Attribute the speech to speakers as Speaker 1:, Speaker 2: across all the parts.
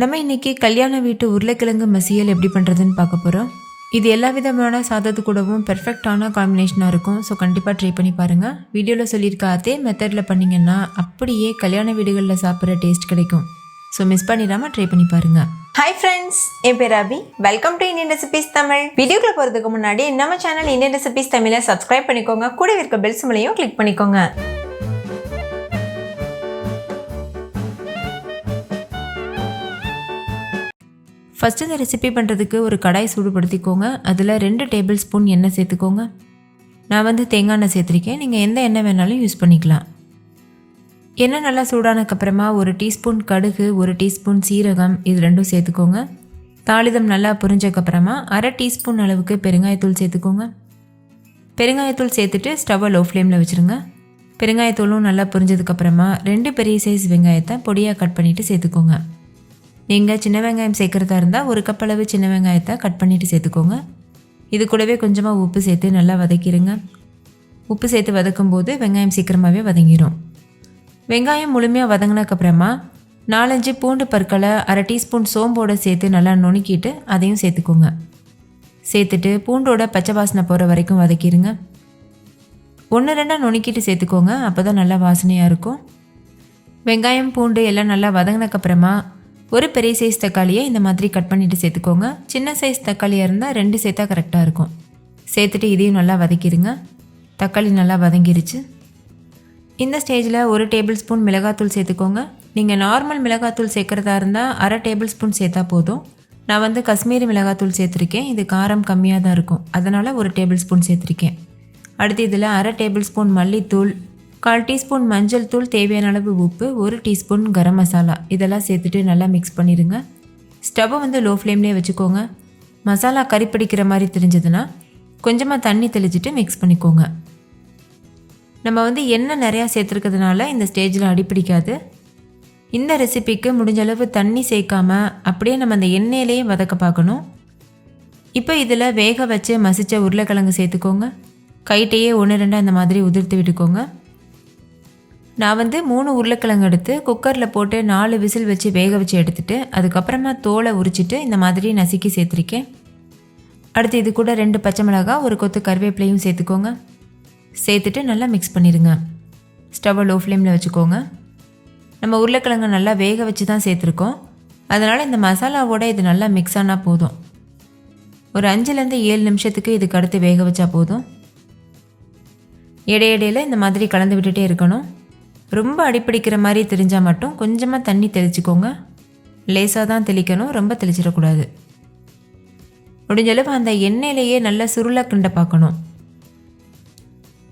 Speaker 1: நம்ம இன்னைக்கு கல்யாண வீட்டு உருளைக்கிழங்கு மசியல் எப்படி பண்ணுறதுன்னு பார்க்க போகிறோம். இது எல்லா விதமான சாதத்து கூடவும் பெர்ஃபெக்டான காம்பினேஷனாக இருக்கும். ஸோ கண்டிப்பாக ட்ரை பண்ணி பாருங்கள். வீடியோவில் சொல்லியிருக்க அதே மெத்தடில் பண்ணிங்கன்னா அப்படியே கல்யாண வீடுகளில் சாப்பிட்ற டேஸ்ட் கிடைக்கும். ஸோ மிஸ் பண்ணிடாமல் ட்ரை பண்ணி பாருங்கள்.
Speaker 2: ஹாய் ஃப்ரெண்ட்ஸ், என் பேர் Abhi. Welcome to Indian recipes Tamil. வீடியோக்குள்ள போகிறதுக்கு முன்னாடி நம்ம சேனல் இந்தியன் ரெசிபீஸ் தமிழை சப்ஸ்கிரைப் பண்ணிக்கோங்க. கூட இருக்க பெல் சிம்பலையும் கிளிக் பண்ணிக்கோங்க.
Speaker 1: ஃபஸ்ட்டு இந்த ரெசிபி பண்ணுறதுக்கு ஒரு கடாய் சூடுபடுத்திக்கோங்க. அதில் 2 டேபிள் ஸ்பூன் எண்ணெய் சேர்த்துக்கோங்க. நான் தேங்காய் எண்ணெய் சேர்த்துருக்கேன். நீங்கள் எந்த எண்ணெய் வேணாலும் யூஸ் பண்ணிக்கலாம். எண்ணெய் நல்லா சூடானதுக்கப்புறமா 1 டீஸ்பூன் கடுகு, 1 டீஸ்பூன் சீரகம், இது ரெண்டும் சேர்த்துக்கோங்க. தாளிதம் நல்லா புரிஞ்சக்கப்புறமா 1/2 டீஸ்பூன் அளவுக்கு பெருங்காயத்தூள் சேர்த்துக்கோங்க. பெருங்காயத்தூள் சேர்த்துட்டு ஸ்டவ்வை லோ ஃப்ளேமில் வச்சுருங்க. பெருங்காயத்தூளும் நல்லா புரிஞ்சதுக்கப்புறமா 2 பெரிய சைஸ் வெங்காயத்தை பொடியாக கட் பண்ணிவிட்டு சேர்த்துக்கோங்க. நீங்கள் சின்ன வெங்காயம் சேர்க்குறதா இருந்தால் 1 கப் அளவு சின்ன வெங்காயத்தை கட் பண்ணிவிட்டு சேர்த்துக்கோங்க. இது கூடவே கொஞ்சமாக உப்பு சேர்த்து நல்லா வதக்கிடுங்க. உப்பு சேர்த்து வதக்கும் போது வெங்காயம் சீக்கிரமாகவே வதங்கிடும். வெங்காயம் முழுமையாக வதங்கினதுக்கப்புறமா 4-5 பூண்டு பற்களை 1/2 டீஸ்பூன் சோம்போடு சேர்த்து நல்லா நுணுக்கிட்டு அதையும் சேர்த்துக்கோங்க. சேர்த்துட்டு பூண்டோட பச்சை வாசனை போகிற வரைக்கும் வதக்கிடுங்க. 1-2 நுணுக்கிட்டு சேர்த்துக்கோங்க, அப்போ தான் நல்லா வாசனையாக இருக்கும். வெங்காயம் பூண்டு எல்லாம் நல்லா வதங்கினதுக்கப்புறமா 1 பெரிய சைஸ் தக்காளியை இந்த மாதிரி கட் பண்ணிவிட்டு சேர்த்துக்கோங்க. சின்ன சைஸ் தக்காளியாக இருந்தால் 2 சேர்த்தா கரெக்டாக இருக்கும். சேர்த்துட்டு இதையும் நல்லா வதக்கிடுங்க. தக்காளி நல்லா வதங்கிருச்சு. இந்த ஸ்டேஜில் 1 டேபிள் ஸ்பூன் மிளகாத்தூள் சேர்த்துக்கோங்க. நீங்கள் நார்மல் மிளகாத்தூள் சேர்க்குறதா இருந்தால் 1/2 டேபிள் ஸ்பூன் சேர்த்தா போதும். நான் காஷ்மீரி மிளகாத்தூள் சேர்த்துருக்கேன். இது காரம் கம்மியாக தான் இருக்கும், அதனால் 1 டேபிள் ஸ்பூன் சேர்த்துருக்கேன். அடுத்து இதில் 1/2 டேபிள் ஸ்பூன் மல்லித்தூள், 1/4 டீஸ்பூன் மஞ்சள் தூள், தேவையான அளவு உப்பு, 1 டீஸ்பூன் கரம் மசாலா, இதெல்லாம் சேர்த்துட்டு நல்லா மிக்ஸ் பண்ணிடுங்க. ஸ்டவ்வை லோ ஃப்ளேம்லேயே வச்சுக்கோங்க. மசாலா கறி பிடிக்கிற மாதிரி தெரிஞ்சதுன்னா கொஞ்சமாக தண்ணி தெளிச்சிட்டு மிக்ஸ் பண்ணிக்கோங்க. நம்ம எண்ணெய் நிறையா சேர்த்துருக்கிறதுனால இந்த ஸ்டேஜில் அடிப்பிடிக்காது. இந்த ரெசிபிக்கு முடிஞ்ச அளவு தண்ணி சேர்க்காம அப்படியே நம்ம அந்த எண்ணெயிலேயே வதக்க பார்க்கணும். இப்போ இதில் வேக வச்சு மசித்த உருளைக்கிழங்கு சேர்த்துக்கோங்க. கைட்டையே 1-2 அந்த மாதிரி உதிர்த்து விட்டுக்கோங்க. நான் 3 உருளைக்கிழங்கு எடுத்து குக்கரில் போட்டு 4 விசில் வச்சு வேக வச்சு எடுத்துகிட்டு அதுக்கப்புறமா தோலை உரிச்சிட்டு இந்த மாதிரி நசுக்கி சேர்த்துருக்கேன். அடுத்து இது கூட 2 பச்சை மிளகாய், 1 கொத்து கருவேப்பிலையும் சேர்த்துக்கோங்க. சேர்த்துட்டு நல்லா மிக்ஸ் பண்ணிடுங்க. ஸ்டவ்வை லோ ஃப்ளேமில் வச்சுக்கோங்க. நம்ம உருளைக்கிழங்கு நல்லா வேக வச்சு தான் சேர்த்துருக்கோம், அதனால் இந்த மசாலாவோட இது நல்லா மிக்ஸ் ஆனால் போதும். ஒரு 5-7 நிமிஷத்துக்கு இதுக்கு அடுத்து வேக வச்சா போதும். இடையிடையில் இந்த மாதிரி கலந்து விட்டுட்டே இருக்கணும். ரொம்ப அடிப்பிடிக்கிற மாதிரி தெரிஞ்சால் மட்டும் கொஞ்சமாக தண்ணி தெளிச்சிக்கோங்க. லேசாக தான் தெளிக்கணும், ரொம்ப தெளிச்சிடக்கூடாது. முடிஞ்சளவு அந்த எண்ணெயிலேயே நல்லா சுருளை கிண்ட பார்க்கணும்,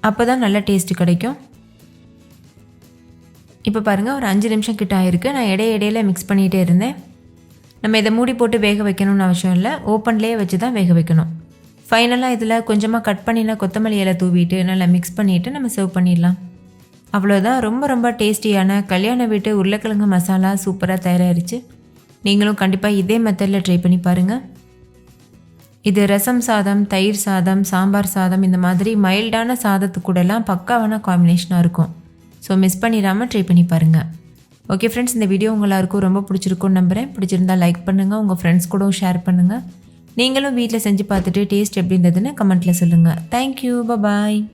Speaker 1: அப்போ தான் நல்ல டேஸ்ட்டு கிடைக்கும். இப்போ பாருங்கள், ஒரு 5 நிமிஷம் கிட்ட ஆகிருக்கு. நான் இடையில மிக்ஸ் பண்ணிகிட்டே இருந்தேன். நம்ம இதை மூடி போட்டு வேக வைக்கணும்னு அவசியம் இல்லை, ஓப்பன்லேயே வச்சு தான் வேக வைக்கணும். ஃபைனலாக இதில் கொஞ்சமாக கட் பண்ணினா கொத்தமல்லி இலை தூவிட்டு நல்லா மிக்ஸ் பண்ணிவிட்டு நம்ம சர்வ் பண்ணிடலாம். அவ்வளோதான், ரொம்ப ரொம்ப டேஸ்டியான கல்யாண வீட்டு உருளைக்கிழங்கு மசாலா சூப்பராக தயாராகிடுச்சு. நீங்களும் கண்டிப்பாக இதே மெத்தடில் ட்ரை பண்ணி பாருங்கள். இது ரசம் சாதம், தயிர் சாதம், சாம்பார் சாதம், இந்த மாதிரி மைல்டான சாதத்து கூடலாம் பக்காவான காம்பினேஷனாக இருக்கும். ஸோ மிஸ் பண்ணிடாமல் ட்ரை பண்ணி பாருங்கள். ஓகே ஃப்ரெண்ட்ஸ், இந்த வீடியோ எல்லாருக்கும் ரொம்ப பிடிச்சிருக்குன்னு நம்புகிறேன். பிடிச்சிருந்தா லைக் பண்ணுங்கள், உங்கள் ஃப்ரெண்ட்ஸ் கூடவும் ஷேர் பண்ணுங்கள். நீங்களும் வீட்டில் செஞ்சு பார்த்துட்டு டேஸ்ட் எப்படி இருந்ததுன்னு கமெண்ட்டில் சொல்லுங்கள். தேங்க்யூ, பாய்.